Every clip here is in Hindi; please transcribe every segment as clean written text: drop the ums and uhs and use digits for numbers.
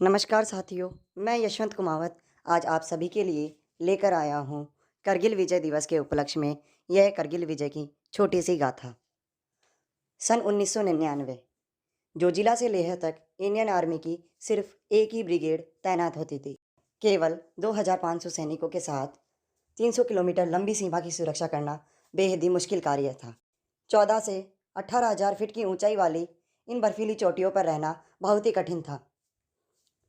नमस्कार साथियों, मैं यशवंत कुमावत आज आप सभी के लिए लेकर आया हूँ करगिल विजय दिवस के उपलक्ष्य में यह करगिल विजय की छोटी सी गाथा। सन 1999 जोजिला से लेह तक इंडियन आर्मी की सिर्फ एक ही ब्रिगेड तैनात होती थी। केवल 2500 सैनिकों के साथ 300 किलोमीटर लंबी सीमा की सुरक्षा करना बेहद ही मुश्किल कार्य था। 14 से 18,000 फीट की ऊंचाई वाली इन बर्फीली चोटियों पर रहना बहुत ही कठिन था।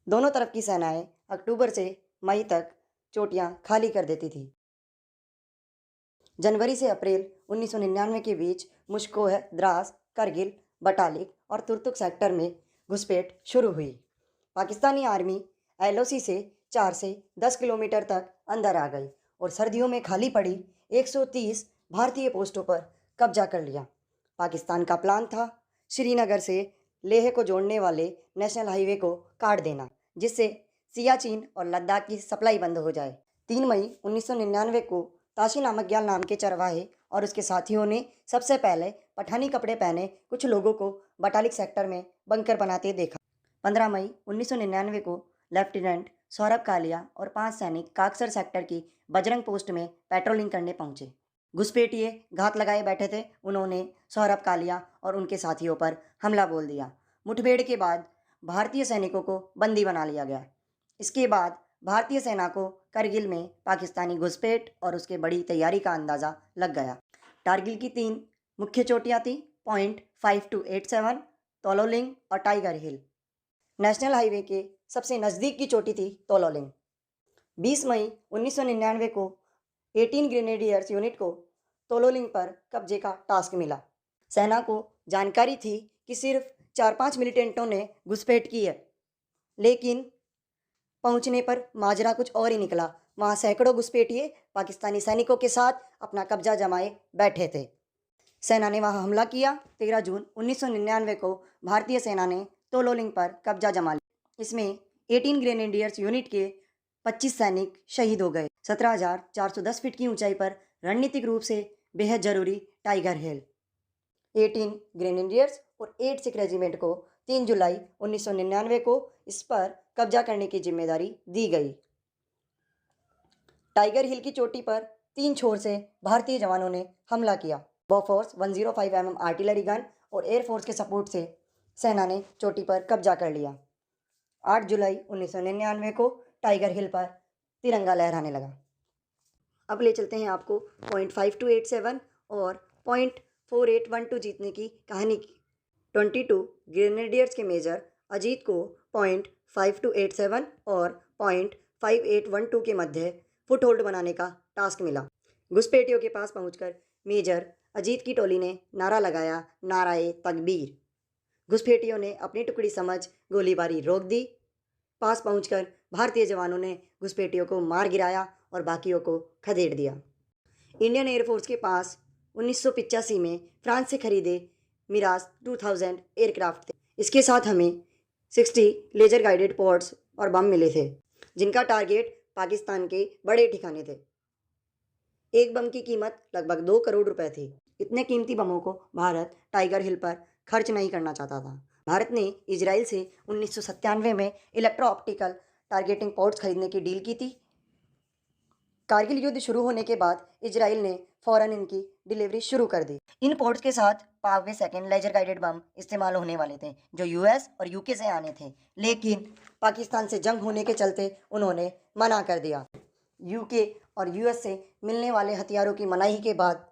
दोनों तरफ की सेनाएं अक्टूबर से मई तक चोटियां खाली कर देती थी। जनवरी से अप्रैल 1999 के बीच मुश्कोह, द्रास, करगिल, बटालिक और तुर्तुक सेक्टर में घुसपैठ शुरू हुई। पाकिस्तानी आर्मी एलओसी से 4 से 10 किलोमीटर तक अंदर आ गई और सर्दियों में खाली पड़ी 130 भारतीय पोस्टों पर कब्जा कर लिया। पाकिस्तान का प्लान था श्रीनगर से लेह को जोड़ने वाले नेशनल हाईवे को काट देना, जिससे सियाचिन और लद्दाख की सप्लाई बंद हो जाए। 3 मई 1999 को ताशी नामग्याल नाम के चरवाहे और उसके साथियों ने सबसे पहले पठानी कपड़े पहने कुछ लोगों को बटालिक सेक्टर में बंकर बनाते देखा। 15 मई 1999 को लेफ्टिनेंट सौरभ कालिया और 5 सैनिक काकसर सेक्टर की बजरंग पोस्ट में पेट्रोलिंग करने पहुंचे। घुसपैठिए घात लगाए बैठे थे। उन्होंने सौरभ कालिया और उनके साथियों पर हमला बोल दिया। मुठभेड़ के बाद भारतीय सैनिकों को बंदी बना लिया गया। इसके बाद भारतीय सेना को करगिल में पाकिस्तानी घुसपैठ और उसके बड़ी तैयारी का अंदाज़ा लग गया। कारगिल की 3 मुख्य चोटियाँ थी, पॉइंट 5287, तोलोलिंग और टाइगर हिल। नेशनल हाईवे के सबसे नज़दीक की चोटी थी तोलोलिंग। 20 मई 1999 को 18 ग्रेनेडियर्स यूनिट को तोलोलिंग पर कब्जे का टास्क मिला। सेना को जानकारी थी कि सिर्फ 4-5 मिलिटेंटों ने घुसपैठ की है, लेकिन पहुंचने पर माजरा कुछ और ही निकला। वहां सैकड़ों घुसपैठिए पाकिस्तानी सैनिकों के साथ अपना कब्जा जमाए बैठे थे। सेना ने वहां हमला किया। 13 जून 1999 को भारतीय सेना ने तोलोलिंग पर कब्जा जमा लिया। इसमें 18 ग्रेनेडियर्स यूनिट के 25 सैनिक शहीद हो गए। 17,410 फीट की ऊंचाई पर रणनीतिक रूप से बेहद जरूरी टाइगर हिल। 18 ग्रेनेडियर्स और 8 सिख रेजिमेंट को 3 जुलाई 1999 को इस पर कब्जा करने की जिम्मेदारी दी गई। टाइगर हिल की चोटी पर 3 छोर से भारतीय जवानों ने हमला किया। बोफोर्स 105 mm आर्टिलरी गन और एयरफोर्स के सपोर्ट से सेना ने चोटी पर कब्जा कर लिया। 8 जुलाई 1999 को टाइगर हिल पर तिरंगा लहराने लगा। अब ले चलते हैं आपको पॉइंट 5287 और पॉइंट 4812 जीतने की कहानी की। 22 ग्रेनेडियर्स के मेजर अजीत को पॉइंट 5287 और पॉइंट 5812 के मध्य फुट होल्ड बनाने का टास्क मिला। घुसपैठियों के पास पहुंचकर मेजर अजीत की टोली ने नारा लगाया, नाराए तकबीर। घुसपैठियों ने अपनी टुकड़ी समझ गोलीबारी रोक दी। पास पहुंचकर भारतीय जवानों ने घुसपैठियों को मार गिराया और बाकियों को खदेड़ दिया। इंडियन एयरफोर्स के पास 1985 में फ्रांस से खरीदे मिराज 2000 एयरक्राफ्ट थे। इसके साथ हमें 60 लेजर गाइडेड पॉड्स और बम मिले थे, जिनका टारगेट पाकिस्तान के बड़े ठिकाने थे। एक बम की कीमत लगभग 2 करोड़ रुपए थी। इतने कीमती बमों को भारत टाइगर हिल पर खर्च नहीं करना चाहता था। भारत ने इजराइल से 1997 में इलेक्ट्रो ऑप्टिकल टारगेटिंग पॉड्स खरीदने की डील की थी। कारगिल युद्ध शुरू होने के बाद इजराइल ने फौरन इनकी डिलीवरी शुरू कर दी। इन पोर्ट्स के साथ पावे सेकेंड लेजर गाइडेड बम इस्तेमाल होने वाले थे, जो यूएस और यूके से आने थे, लेकिन पाकिस्तान से जंग होने के चलते उन्होंने मना कर दिया। यूके और यूएस से मिलने वाले हथियारों की मनाही के बाद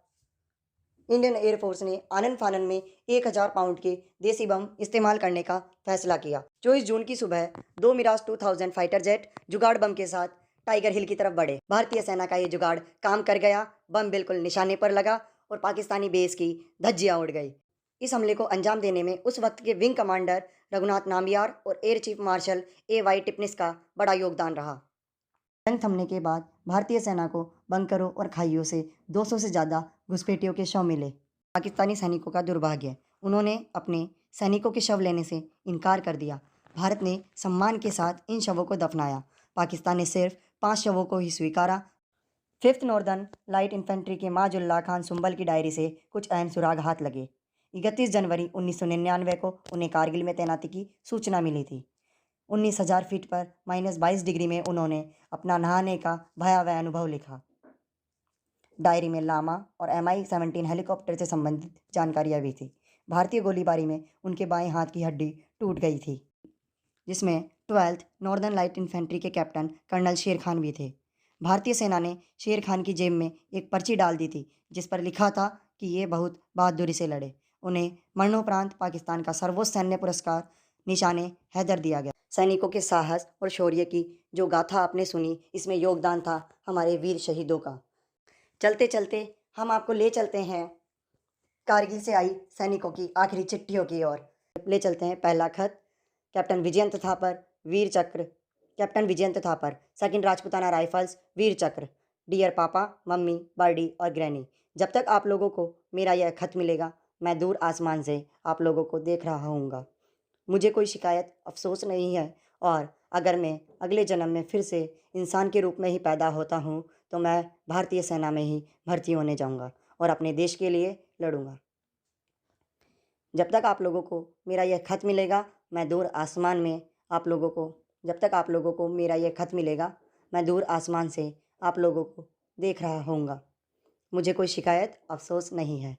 इंडियन एयरफोर्स ने आनन फानन में 1000 पाउंड के देसी बम इस्तेमाल करने का फैसला किया। 24 जून की सुबह 2 मिराज 2000 फाइटर जेट जुगाड़ बम के साथ टाइगर हिल की तरफ बढ़े। भारतीय सेना का ये जुगाड़ काम कर गया। बम बिल्कुल निशाने पर लगा और पाकिस्तानी बेस की धज्जियां उड़ गई। इस हमले को अंजाम देने में उस वक्त के विंग कमांडर रघुनाथ नाम्बियार और air chief marshal A.Y. Tipnis का बड़ा योगदान रहा। जंग थमने के बाद भारतीय सेना को बंकरों और खाइयों से 200 से ज़्यादा घुसपैठियों के शव मिले। पाकिस्तानी सैनिकों का दुर्भाग्य, उन्होंने अपने सैनिकों के शव लेने से इनकार कर दिया। भारत ने सम्मान के साथ इन शवों को दफनाया। पाकिस्तान ने सिर्फ 5 शवों को ही स्वीकारा। 5th नॉर्दर्न लाइट इन्फेंट्री के माजुल्ला खान सुंबल की डायरी से कुछ अहम सुराग हाथ लगे। 31 जनवरी 1999 को उन्हें कारगिल में तैनाती की सूचना मिली थी। 19,000 फीट पर -22 डिग्री में उन्होंने अपना नहाने का भयावह अनुभव लिखा। डायरी में लामा और MI-17 हेलीकॉप्टर से संबंधित जानकारियां भी थी। भारतीय गोलीबारी में उनके बाएं हाथ की हड्डी टूट गई थी, जिसमें 12th नॉर्दर्न लाइट इन्फेंट्री के कैप्टन कर्नल शेर खान भी थे। भारतीय सेना ने शेर खान की जेब में एक पर्ची डाल दी थी, जिस पर लिखा था कि ये बहुत बहादुरी से लड़े। उन्हें मरणोपरांत पाकिस्तान का सर्वोच्च सैन्य पुरस्कार निशाने हैदर दिया गया। सैनिकों के साहस और शौर्य की जो गाथा आपने सुनी, इसमें योगदान था हमारे वीर शहीदों का। चलते चलते हम आपको ले चलते हैं कारगिल से आई सैनिकों की आखिरी चिट्ठियों की ओर। ले चलते हैं पहला खत captain Vijayant Thapar, Vir Chakra. Captain Vijayant Thapar, second Rajputana Rifles, Vir Chakra. Dear पापा, मम्मी, बर्डी और ग्रैनी, जब तक आप लोगों को मेरा यह खत मिलेगा, मैं दूर आसमान से आप लोगों को देख रहा हूँगा। मुझे कोई शिकायत अफसोस नहीं है, और अगर मैं अगले जन्म में फिर से इंसान के रूप में ही पैदा होता हूँ तो मैं भारतीय सेना में ही भर्ती होने जाऊँगा और अपने देश के लिए लड़ूंगा। जब तक आप लोगों को मेरा यह खत मिलेगा, मैं दूर आसमान में आप लोगों को जब तक आप लोगों को मेरा यह खत मिलेगा, मैं दूर आसमान से आप लोगों को देख रहा होऊंगा। मुझे कोई शिकायत अफसोस नहीं है,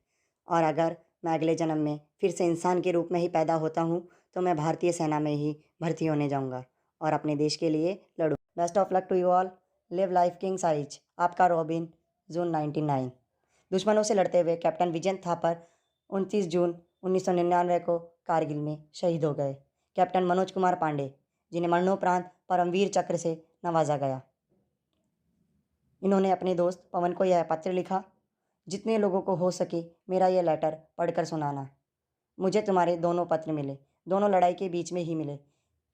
और अगर मैं अगले जन्म में फिर से इंसान के रूप में ही पैदा होता हूँ तो मैं भारतीय सेना में ही भर्ती होने जाऊँगा और अपने देश के लिए लड़ूँ। Best of luck to you all. Live life king size. आपका रॉबिन, जून 99। दुश्मनों से लड़ते हुए कैप्टन विजयंत थापर 29 जून 1999 को कारगिल में शहीद हो गए। कैप्टन मनोज कुमार पांडे, जिन्हें मरणोपरांत परमवीर चक्र से नवाजा गया। इन्होंने अपने दोस्त पवन को यह पत्र लिखा। जितने लोगों को हो सके मेरा यह लेटर पढ़कर सुनाना। मुझे तुम्हारे दोनों पत्र मिले, दोनों लड़ाई के बीच में ही मिले।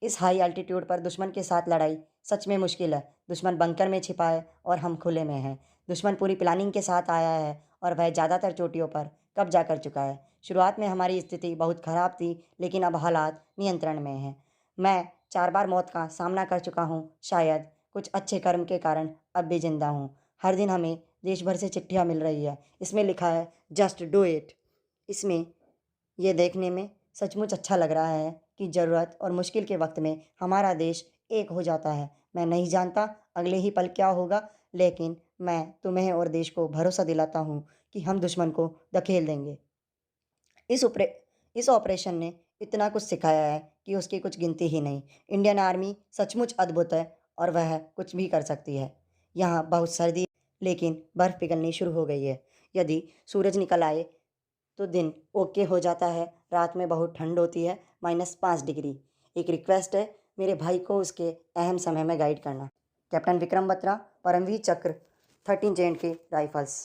इस हाई एल्टीट्यूड पर दुश्मन के साथ लड़ाई सच में मुश्किल है। दुश्मन बंकर में छिपा है और हम खुले में हैं। दुश्मन पूरी प्लानिंग के साथ आया है और वह ज़्यादातर चोटियों पर कब्जा कर चुका है। शुरुआत में हमारी स्थिति बहुत ख़राब थी, लेकिन अब हालात नियंत्रण में हैं। मैं 4 बार मौत का सामना कर चुका हूँ। शायद कुछ अच्छे कर्म के कारण अब भी जिंदा हूँ। हर दिन हमें देश भर से चिट्ठियाँ मिल रही है। इसमें लिखा है जस्ट डू इट। इसमें यह देखने में सचमुच अच्छा लग रहा है कि ज़रूरत और मुश्किल के वक्त में हमारा देश एक हो जाता है। मैं नहीं जानता अगले ही पल क्या होगा, लेकिन मैं तुम्हें और देश को भरोसा दिलाता हूँ कि हम दुश्मन को धकेल देंगे। इस ऑपरेशन ने इतना कुछ सिखाया है कि उसकी कुछ गिनती ही नहीं। इंडियन आर्मी सचमुच अद्भुत है और वह कुछ भी कर सकती है। यहाँ बहुत सर्दी, लेकिन बर्फ़ पिघलनी शुरू हो गई है। यदि सूरज निकल आए तो दिन ओके हो जाता है। रात में बहुत ठंड होती है, -5 डिग्री। एक रिक्वेस्ट है, मेरे भाई को उसके अहम समय में गाइड करना। कैप्टन विक्रम बत्रा, परमवीर चक्र, 13 J&K राइफल्स।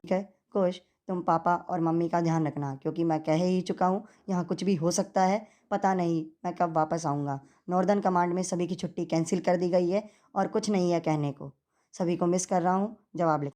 ठीक है कुश, तुम पापा और मम्मी का ध्यान रखना, क्योंकि मैं कह ही चुका हूँ यहाँ कुछ भी हो सकता है। पता नहीं मैं कब वापस आऊँगा। नॉर्दर्न कमांड में सभी की छुट्टी कैंसिल कर दी गई है और कुछ नहीं है कहने को। सभी को मिस कर रहा हूँ। जवाब लिख।